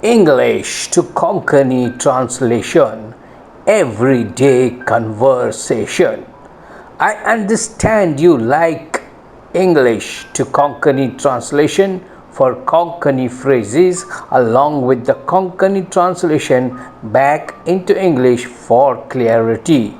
English to Konkani translation, everyday conversation. I understand you like English to Konkani translation for Konkani phrases along with the Konkani translation back into English for clarity.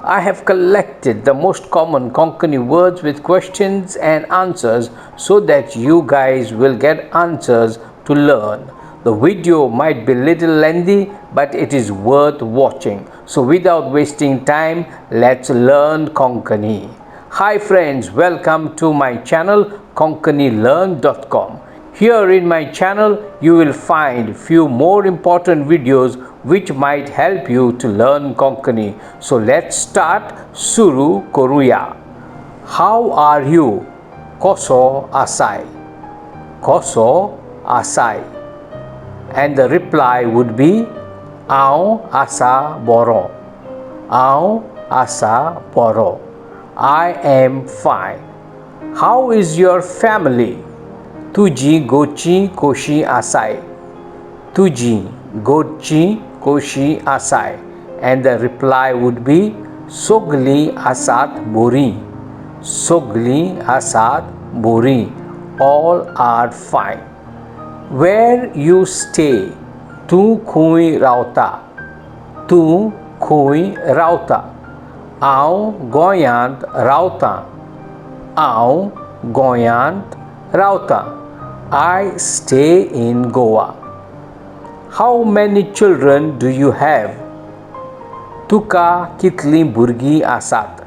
I have collected the most common Konkani words with questions and answers so that you guys will get answers to learn. The video might be little lengthy, but it is worth watching. So without wasting time, let's learn Konkani. Hi friends, welcome to my channel konkanilearn.com. Here in my channel, you will find few more important videos which might help you to learn Konkani. So let's start. Suru Koruya. How are you? Koso asai. Koso asai. And the reply would be Ao asa boro. Ao asa boro. I am fine. How is your family? Tuji gochi koshi asai. Tuji gochi koshi asai. And the reply would be Sogli asat bori. Sogli asat bori. All are fine. Where you stay? Tu kui rauta. Tu kui rauta. Ao goyant rauta. Ao goyant rauta. I stay in Goa. How many children do you have? Tuka kitli burgi asat.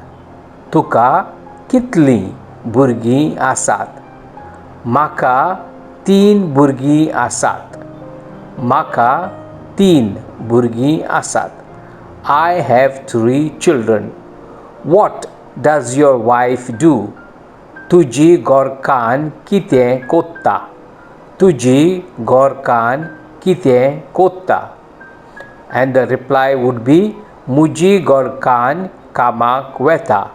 Tuka kitli burgi asat. Maka तीन burgi asat. Maka तीन burgi asat. I have 3 children. What does your wife do? Tuji gorkan kite kotta. Tuji gorkan kite kotta. And the reply would be Muji gorkan kamak weta.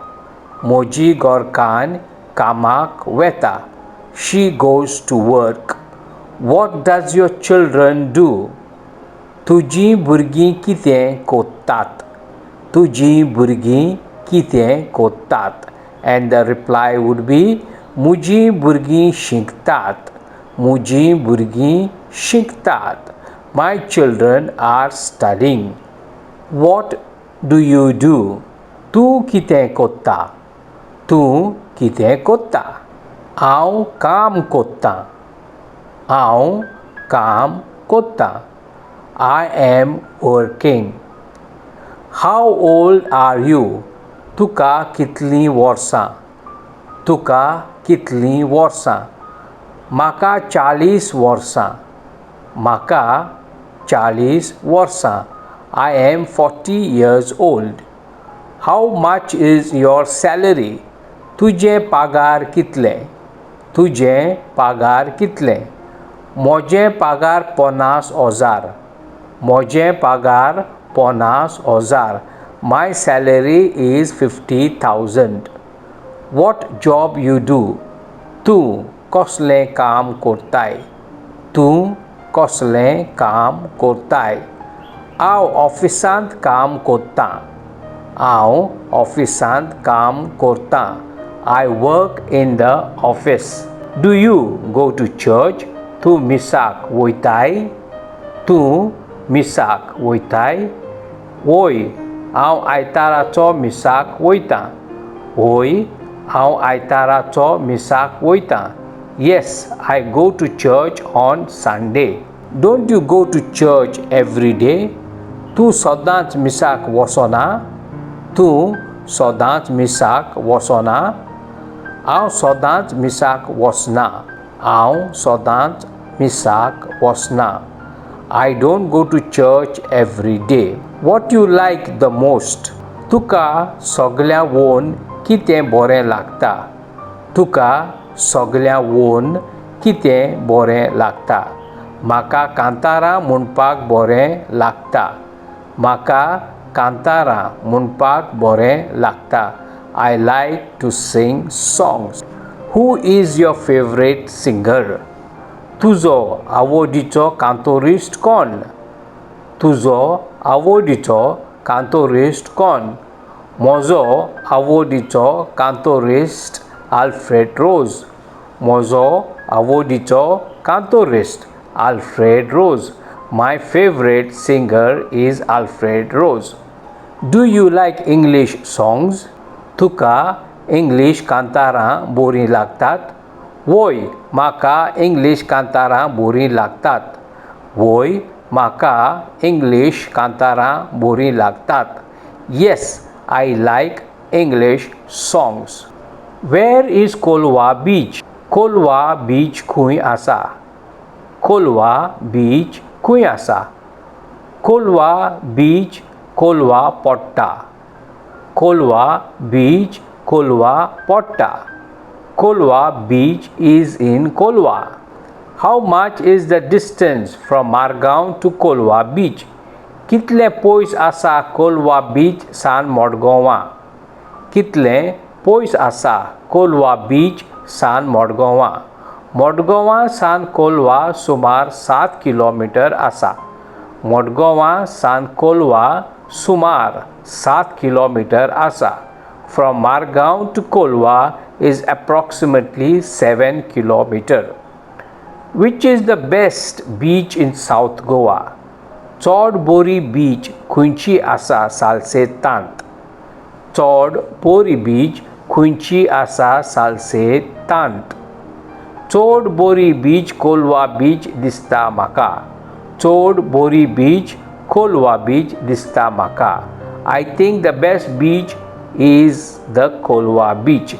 Muji gorkan kamak weta. She goes to work. What does your children do? Tuji burgi kite kotat. Tuji burgi kite kotat. And the reply would be Muji burgi shinktat. Muji burgi shinktat. My children are studying. What do you do? Tu kite kotta. Tu kite kotta. Ao काम कोत्ता. Ao काम कोत्ता. I am working. How old are you? Tuka kitli Varsha. Tuka kitli Varsha. Maka 40 Varsha. Maka 40 Varsha. I am 40 years old. How much is your salary? तुझे पगार कितले? तुझे पगार कितले? मोजे पगार 50,000. मोजे पगार 50,000. My salary is 50,000. What job you do? तू कसले काम करताय? तू कसले काम करताय? हांव ऑफिसांत काम करता. हांव ऑफिसांत काम करता. I work in the office. Do you go to church? Tu misak woitai? Tu misak woitai? Oi, हांव आयताराचो मिसाक वयता. Oi, हांव आयताराचो मिसाक वयता. Yes, I go to church on Sunday. Don't you go to church every day? तूं सदांच मिसाक वचना? तूं सदांच मिसाक वचना? हांव सदांच मिसाक वचना. हांव सदांच मिसाक वचना. I don't go to church every day. What you like the most? तुका सगळ्या वोन कितें बरें लागता? तुका सगळ्या वोन कितें बरें लागता? म्हाका कांतारां म्हणपाक बरें लागता. म्हाका कांतारां म्हणपाक बरें लागता. I like to sing songs. Who is your favorite singer? तुझो आवडीचो कांतोरिस्ट कोण? तुझो आवडीचो कांतोरिस्ट कोण? म्हजो आवडीचो कांतोरिस्ट आल्फ्रेड रोज. म्हजो आवडीचो कांतोरिस्ट Alfred Rose. My favorite singer is Alfred Rose. Do you like English songs? तुका इंग्लिश कांतारां बरीं लागतात? वोय, म्हाका इंग्लिश कांतारां बरीं लागतात. वोय, म्हाका इंग्लिश कांतारां बरीं लागतात. Yes, I like English songs. Where is Kolwa बीच? कोलवा बीच खंय आसा? कोलवा बीच खंय आसा? कोलवा बीच कोलवा पडटा. कोलवा बीच कोलवा पडटा. Kolwa beach is in Kolwa. How much is the distance from Margaon to Kolwa beach? कितले पयस आसा कोलवा बीच सान मडगांवां? कितले पयस आसा कोलवा बीच सान मडगांवां? मडगांवां सान कोलवा सुमार 7 किलोमीटर आसा. मडगांवां सान कोलवा सुमार 7 किलोमीटर आसा. From Margaon to Kolwa is approximately 7 kilometers. Which is the best beach in South Goa? चोड बोरी बीच खंयची आसा सालसेतांत? चोड बोरी बीच खंयची आसा सालसेतांत? चोड बोरी बीच कोलवा बीच दिसता म्हाका. चोड बोरी बीच कोलवा बीच दिसता म्हाका. I think the best beach is the Kolwa beach.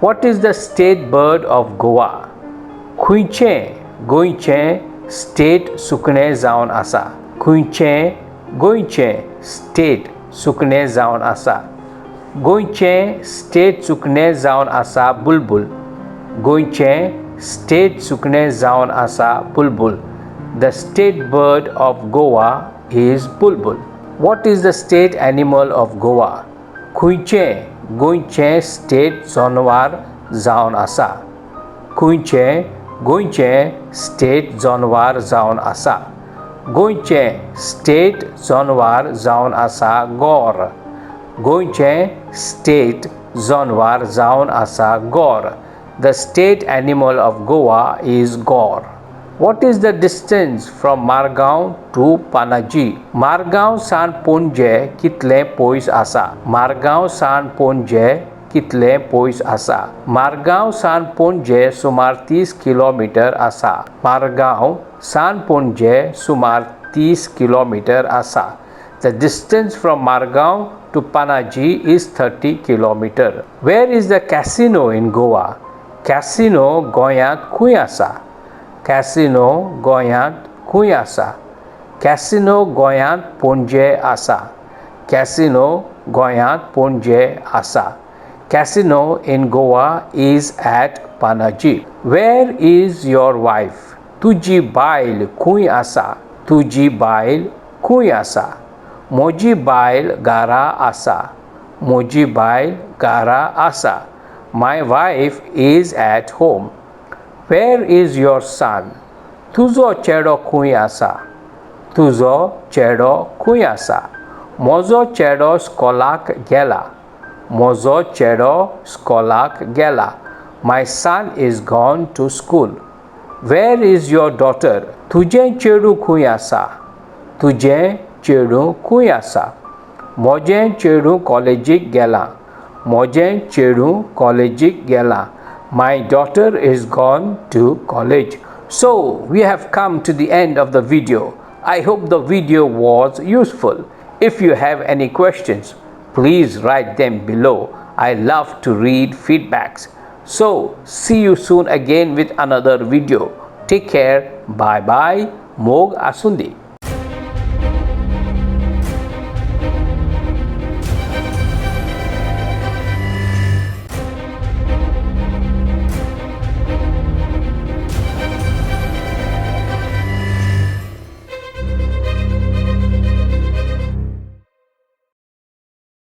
What is the state bird of Goa? खंयचें गोंयचें स्टेट सुकणें जावन आसा? खंयचें गोंयचें स्टेट सुकणें जावन आसा? गोंयचें स्टेट सुकणें जावन आसा बुलबूल. गोंयचें स्टेट सुकणें जावन आसा बुलबूल. The state bird of Goa is bulbul. What is the state animal of Goa? खंयचें गोंयचें स्टेट जनवार जावन आसा? खंयचें गोंयचें स्टेट जनवार जावन आसा? गोंयचें स्टेट जनवार जावन आसा गोर. गोंयचें स्टेट जनवार जावन आसा गोर. The state animal of Goa is gour. What is the distance from Margaon to Panaji? Margaon सान पणजे कितले पयस आसा? Margaon सान पणजे कितले पयस आसा? Margaon सान पणजे सुमार 30 किलोमीटर आसा. Margaon सान पणजे सुमार 30 किलोमीटर आसा. The distance from Margaon to Panaji is 30 kilometers. Where is the casino in Goa? Casino गोंयांत खंय आसा? Casino गोंयांत खंय आसा? Casino गोंयांत पणजे आसा. Casino गोंयांत पणजे आसा. Casino in Goa is at Panaji. Where is your wife? तुजी बायल खंय आसा? तुजी बायल खंय आसा? म्हजी बायल घरा आसा. म्हजी बायल घरा आसा. My wife is at home. Where is your son? तुजो चेडो खंय आसा? तुजो चेडो खंय आसा? म्हजो चेडो स्कॉलाक गेला. म्हजो चेडो स्कॉलाक गेला. My son is gone to school. Where is your daughter? तुजें चेडूं खंय आसा? तुजें चेडूं खंय आसा? म्हजें चेडूं कॉलेजीक गेलां. म्हजें चेडूं कॉलेजीक गेलां. My daughter is gone to college. So we have come to the end of the video. I hope the video was useful. If you have any questions, please write them below. I love to read feedbacks. So see you soon again with another video. Take care. Bye bye. Mog Asundi.